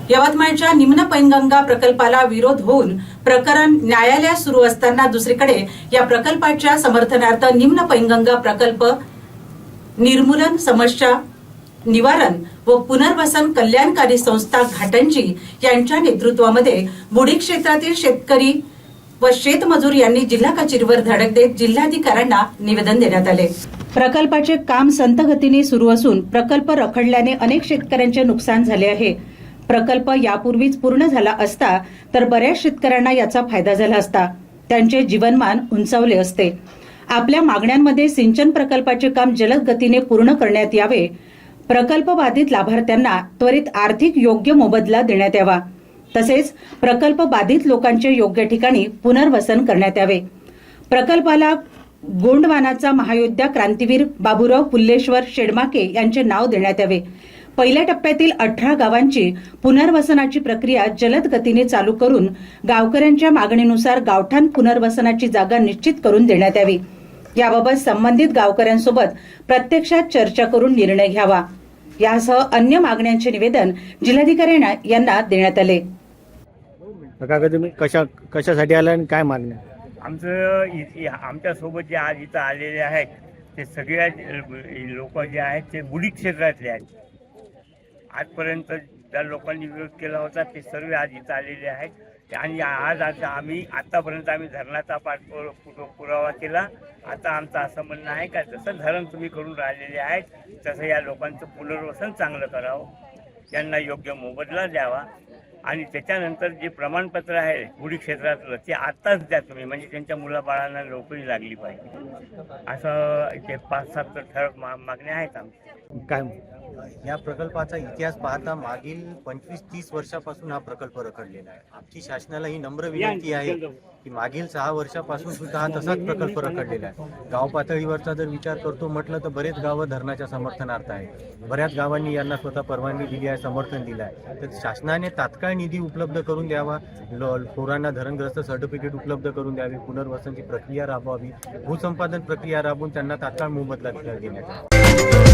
यवतमाळच्या निम्न पैनगंगा प्रकल्पाला विरोध होऊन प्रकरण न्यायालयात सुरू असताना दुसरीकडे या प्रकल्पाच्या समर्थनार्थ निम्न पैनगंगा प्रकल्प निर्मूलन समस्या निवारण व पुनर्वसन कल्याणकारी संस्था घाटंजी यांच्या नेतृत्वामध्ये बुडी क्षेत्रातील शेतकरी व शेतमजूर यांनी जिल्हा कचेरीवर धडक देत जिल्हाधिकाऱ्यांना निवेदन देण्यात आले। प्रकल्पाचे काम संत गतीने सुरू असून प्रकल्प रखडल्याने अनेक शेतकऱ्यांचे नुकसान झाले आहे। प्रकल्प यापूर्वीच पूर्ण झाला असता तर बऱ्याच शेतकऱ्यांना याचा फायदा झाला असता, त्यांचे जीवनमान उंचावले असते। आपल्या मागण्यांमध्ये सिंचन प्रकल्पाचे काम जलद गतीने पूर्ण करण्यात यावे, प्रकल्प बाधित लाभार्थ्यांना त्वरित आर्थिक योग्य मोबदला देण्यात यावा, तसेच प्रकल्प बाधित लोकांचे योग्य ठिकाणी पुनर्वसन करण्यात यावे। प्रकल्पाला गोंडवानाचा महायोद्धा क्रांतीवीर बाबूराव पुल्लेश्वर शेडमाके यांचे नाव देण्यात यावे। पहिल्या टप्प्यातील 18 गावांची पुनर्वसनाची प्रक्रिया जलद गतीने चालू करून गावकऱ्यांच्या मागणीनुसार गावठाण पुनर्वसनाची जागा निश्चित करून देण्यात यावी। याबाबत संबंधित गावकऱ्यांसोबत प्रत्यक्षात चर्चा करून निर्णय घ्यावा, यासह अन्य मागण्यांचे निवेदन जिल्हाधिकाऱ्यांना यांना देण्यात आले। तुम्ही कशासाठी आला आणि काय मागण्या? आमच्या सोबत जे आज इथं आलेले आहेत ते सगळ्या लोक जे आहेत ते बुडी क्षेत्रातले आहेत। आजपर्यंत ज्या लोकांनी विरोध केला होता ते सर्व आज इथं आलेले आहेत आणि आज आम्ही आतापर्यंत धरणाचा पाठपुरावा केला। आता आमचं असं म्हणणं आहे का जसं धरण तुम्ही करून राहिलेले आहेत तसं या लोकांचं पुनर्वसन चांगलं करावं, त्यांना योग्य मोबदला द्यावा आणि त्याच्यानंतर जे प्रमाणपत्र आहे बुडी क्षेत्रातलं ते आत्ताच द्या तुम्ही, म्हणजे त्यांच्या मुलाबाळांना नोकरी लागली पाहिजे। असं ते 5-7 ठळक मागण्या आहेत आमच्या। काय या प्रकल्पाचा इतिहास पाहता मागील 25-30 वर्षापासून हा प्रकल्प रखडलेला आहे। आमची शासनाला ही नम्र विनंती आहे की मागील 6 वर्षापासून सुद्धा हा तसाच प्रकल्प रखडलेला आहे। गाव पातळीवरचा जर विचार करतो म्हटलं तर बरेच गावं धरणाच्या समर्थनार्थ आहेत, बऱ्याच गावांनी यांना स्वतः परवानगी दिली आहे, समर्थन दिलं आहे। तर शासनाने तात्काळ निधी उपलब्ध करून द्यावा, पोरांना धरणग्रस्त सर्टिफिकेट उपलब्ध करून द्यावे, पुनर्वसनची प्रक्रिया राबवावी, भूसंपादन प्रक्रिया राबवून त्यांना तात्काळ मोबदला देण्यात यावा।